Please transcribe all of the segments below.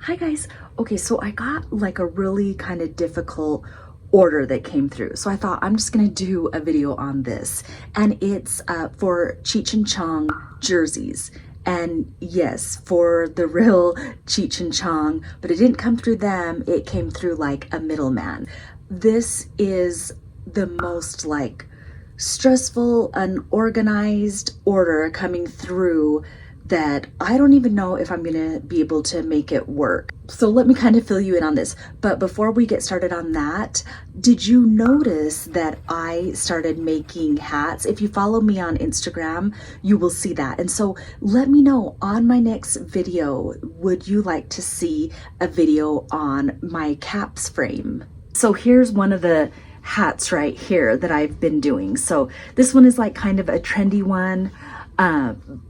Hi guys. Okay, so I got like a really kind of difficult order that came through. So I thought I'm just gonna do a video on this. And it's for Cheech and Chong jerseys. And yes, for the real Cheech and Chong, but it didn't come through them, it came through like a middleman. This is the most like stressful, unorganized order coming through that I don't even know if I'm gonna be able to make it work. So let me kind of fill you in on this. But before we get started on that, did you notice that I started making hats? If you follow me on Instagram, you will see that. And so let me know on my next video, would you like to see a video on my caps frame? So here's one of the hats right here that I've been doing. So this one is like kind of a trendy one.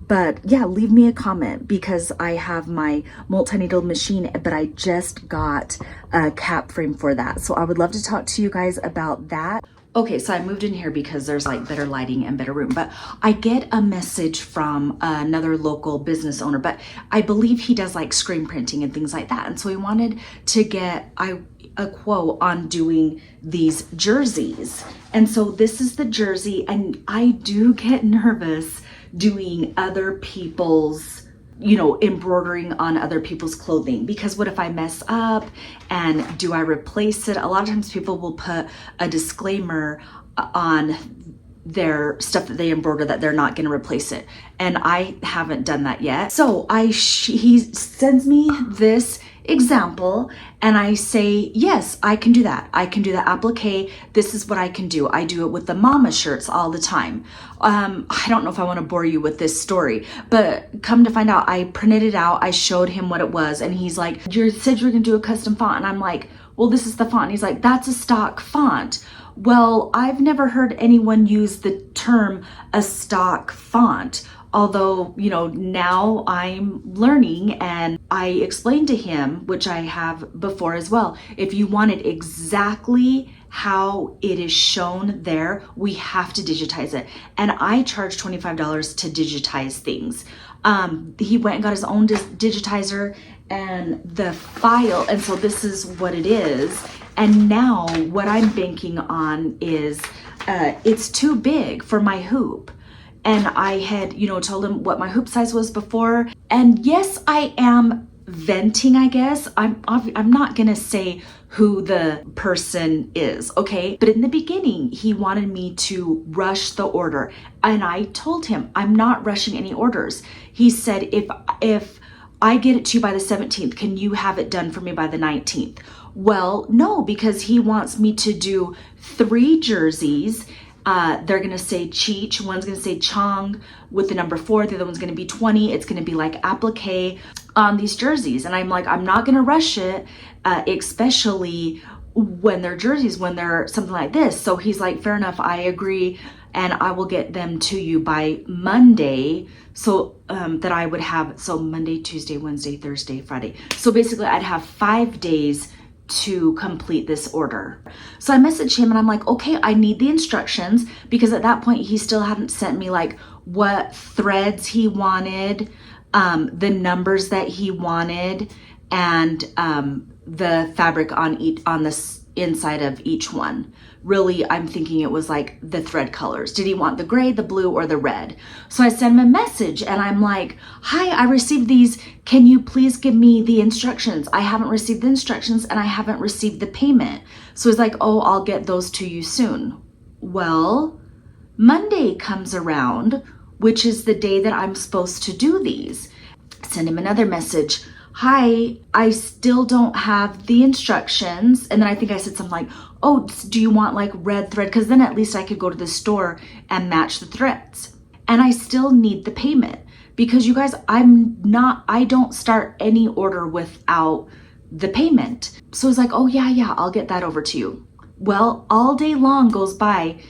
But yeah, leave me a comment because I have my multi-needle machine, but I just got a cap frame for that. So I would love to talk to you guys about that. Okay, so I moved in here because there's like better lighting and better room, but I get a message from another local business owner, but I believe he does like screen printing and things like that. And so he wanted to get a quote on doing these jerseys. And so this is the jersey, and I do get nervous doing other people's, you know, embroidering on other people's clothing, because what if I mess up and do I replace it? A lot of times people will put a disclaimer on their stuff that they embroider that they're not going to replace it, and I haven't done that yet. So he sends me this example and I say, yes, I can do that. I can do the applique. This is what I can do. I do it with the mama shirts all the time. I don't know if I want to bore you with this story, but come to find out, I printed it out. I showed him what it was, and he's like, you said you were gonna do a custom font. And I'm like, well, this is the font. And he's like, that's a stock font. Well, I've never heard anyone use the term a stock font. Although, you know, now I'm learning, and I explained to him, which I have before as well, if you want it exactly how it is shown there, we have to digitize it. And I charge $25 to digitize things. He went and got his own digitizer and the file. And so this is what it is. And now what I'm banking on is, it's too big for my hoop. And I had, you know, told him what my hoop size was before. And yes, I am venting, I guess. I'm not gonna say who the person is, okay? But in the beginning, he wanted me to rush the order. And I told him, I'm not rushing any orders. He said, if I get it to you by the 17th, can you have it done for me by the 19th? Well, no, because he wants me to do 3 jerseys. They're gonna say Cheech, one's gonna say Chong with the number 4, the other one's gonna be 20. It's gonna be like applique on these jerseys. And I'm like, I'm not gonna rush it, especially when they're jerseys, when they're something like this. So he's like, fair enough, I agree. And I will get them to you by Monday. So that I would have, so Monday, Tuesday, Wednesday, Thursday, Friday. So basically I'd have 5 days to complete this order. So I messaged him and I'm like, okay, I need the instructions, because at that point he still hadn't sent me like what threads he wanted, the numbers that he wanted, and the fabric on the inside of each one. Really, I'm thinking it was like the thread colors. Did he want the gray, the blue, or the red? So I sent him a message and I'm like, hi, I received these. Can you please give me the instructions? I haven't received the instructions and I haven't received the payment. So he's like, oh, I'll get those to you soon. Well, Monday comes around, which is the day that I'm supposed to do these. Send him another message. Hi, I still don't have the instructions. And then I think I said something like, oh, do you want like red thread? Because then at least I could go to the store and match the threads. And I still need the payment, because you guys, I don't start any order without the payment. So it's like, oh yeah, I'll get that over to you. Well, all day long goes by,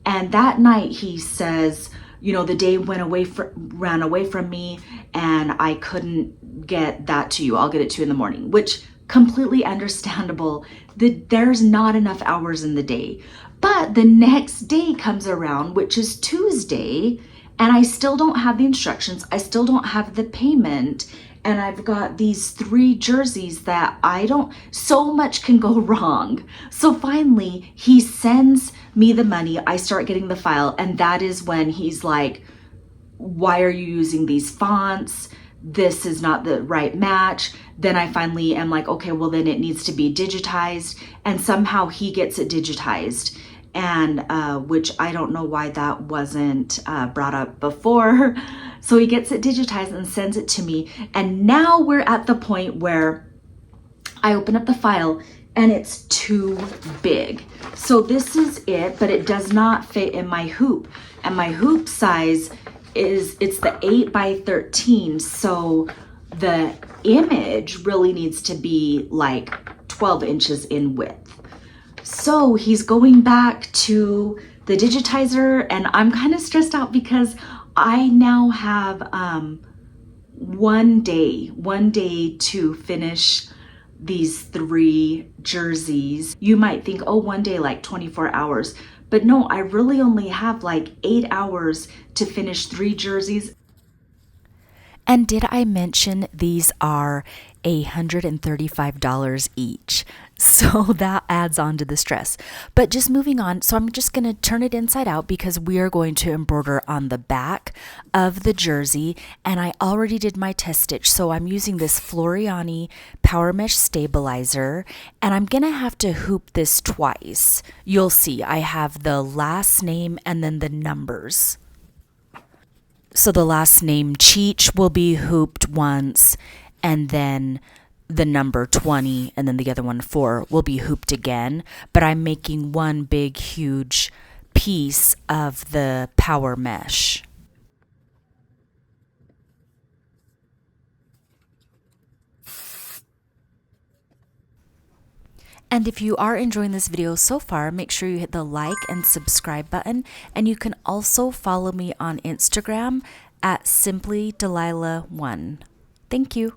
and that night he says, you know, the day ran away from me and I couldn't get that to you. I'll get it to you in the morning, which completely understandable. There's not enough hours in the day. But the next day comes around, which is Tuesday, and I still don't have the instructions. I still don't have the payment. and I've got these 3 jerseys that so much can go wrong. So finally he sends me the money, I start getting the file, and that is when he's like, why are you using these fonts? This is not the right match. Then I finally am like, okay, well then it needs to be digitized, and somehow he gets it digitized, and which I don't know why that wasn't brought up before. So he gets it digitized and sends it to me, and now we're at the point where I open up the file and it's too big. So this is it, but it does not fit in my hoop, and my hoop size it's the 8 by 13, so the image really needs to be like 12 inches in width. So he's going back to the digitizer, and I'm kind of stressed out because I now have one day to finish these 3 jerseys. You might think, oh, one day, like 24 hours. But no, I really only have like 8 hours to finish 3 jerseys. And did I mention these are $135 each? So that adds on to the stress. But just moving on, so I'm just going to turn it inside out because we are going to embroider on the back of the jersey, and I already did my test stitch. So I'm using this Floriani Power Mesh Stabilizer, and I'm going to have to hoop this twice. You'll see I have the last name and then the numbers. So the last name Cheech will be hooped once, and then the number 20 and then the other one 4 will be hooped again, but I'm making one big huge piece of the power mesh. And if you are enjoying this video so far, make sure you hit the like and subscribe button, and you can also follow me on Instagram at Simply Delilah1. Thank you.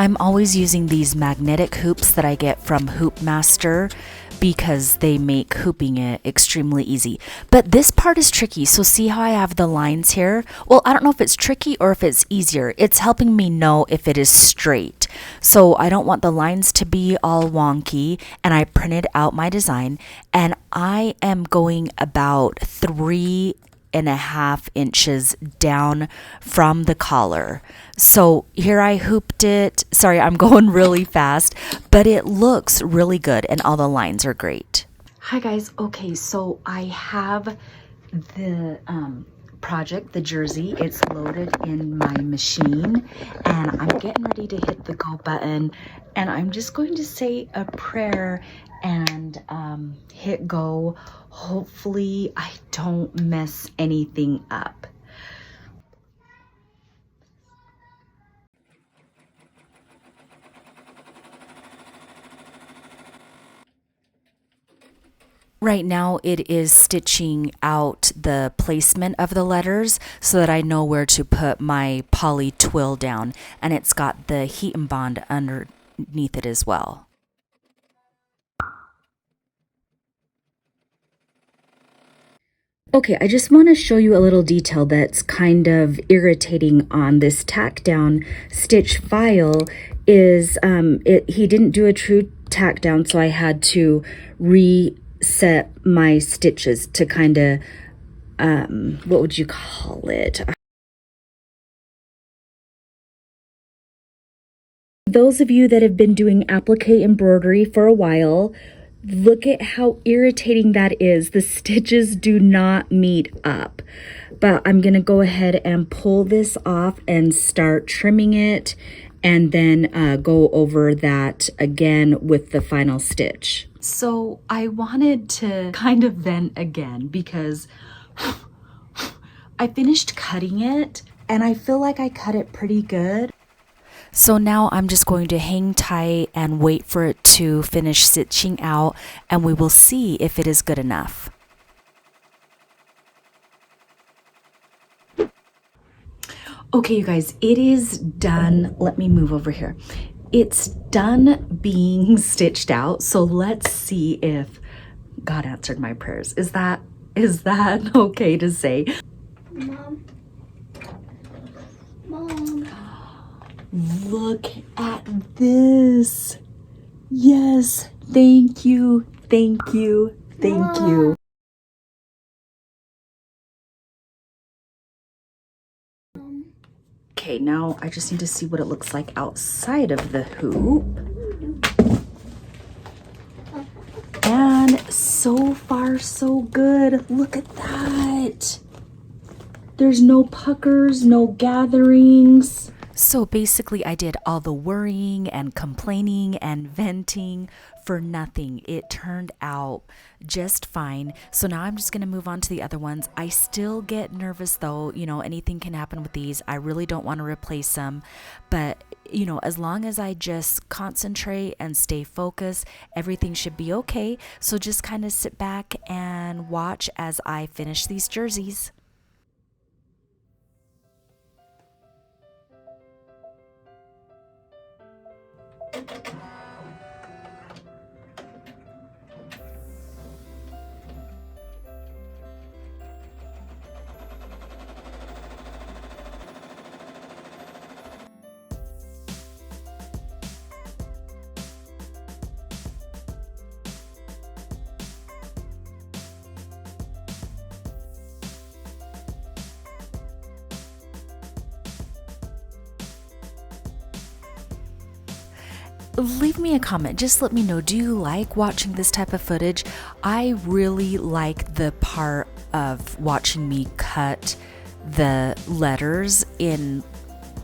I'm always using these magnetic hoops that I get from Hoopmaster because they make hooping it extremely easy. But this part is tricky, so see how I have the lines here? Well, I don't know if it's tricky or if it's easier. It's helping me know if it is straight. So I don't want the lines to be all wonky, and I printed out my design, and I am going about 3.5 inches down from the collar. So here I hooped it. Sorry, I'm going really fast, but it looks really good and all the lines are great. Hi guys. Okay, so I have the project, the jersey. It's loaded in my machine, and I'm getting ready to hit the go button, and I'm just going to say a prayer and hit go. Hopefully I don't mess anything up. Right now it is stitching out the placement of the letters so that I know where to put my poly twill down, and it's got the heat and bond underneath it as well. Okay, I just want to show you a little detail that's kind of irritating on this tack down stitch file is he didn't do a true tack down, so I had to reset my stitches to kind of what would you call it? Those of you that have been doing applique embroidery for a while, look at how irritating that is. The stitches do not meet up. But I'm going to go ahead and pull this off and start trimming it, and then go over that again with the final stitch. So I wanted to kind of vent again because I finished cutting it and I feel like I cut it pretty good. So now I'm just going to hang tight and wait for it to finish stitching out, and we will see if it is good enough. Okay, you guys, it is done. Let me move over here. it's done being stitched out. So let's see if God answered my prayers. Is that okay to say? Mom. Mom. Look at this. Yes, thank you, thank you, thank you. Okay, now I just need to see what it looks like outside of the hoop. And so far, so good. Look at that. There's no puckers, no gatherings. So basically, I did all the worrying and complaining and venting for nothing. It turned out just fine. So now I'm just going to move on to the other ones. I still get nervous though. You know, anything can happen with these. I really don't want to replace them. But, you know, as long as I just concentrate and stay focused, everything should be okay. So just kind of sit back and watch as I finish these jerseys. Leave me a comment. Just let me know, do you like watching this type of footage? I really like the part of watching me cut the letters in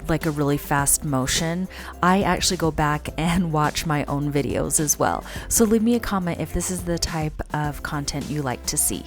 like a really fast motion. I actually go back and watch my own videos as well. So leave me a comment if this is the type of content you like to see.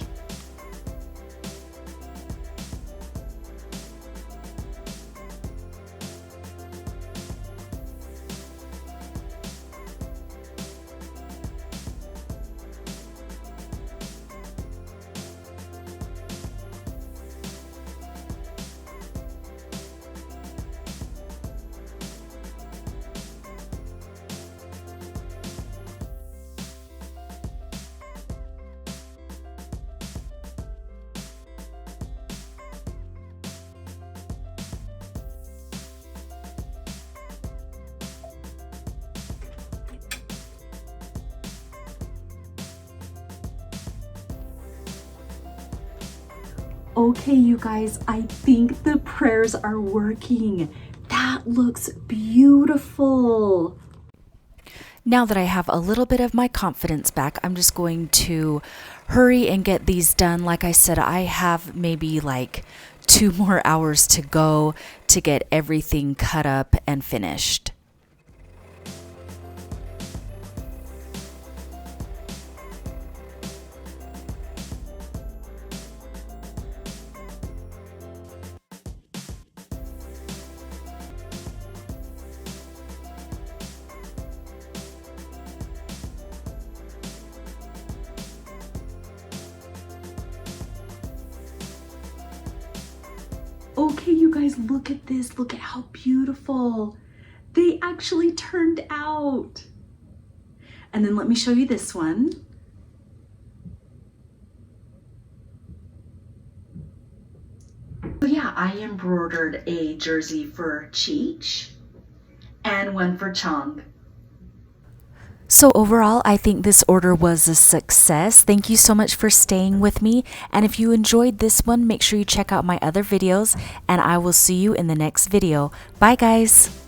Okay, you guys, I think the prayers are working. That looks beautiful. Now that I have a little bit of my confidence back, I'm just going to hurry and get these done. Like I said, I have maybe like 2 more hours to go to get everything cut up and finished. Okay, you guys, look at this. Look at how beautiful they actually turned out. And then let me show you this one. So yeah, I embroidered a jersey for Cheech and one for Chong. So overall, I think this order was a success. Thank you so much for staying with me. And if you enjoyed this one, make sure you check out my other videos, and I will see you in the next video. Bye guys.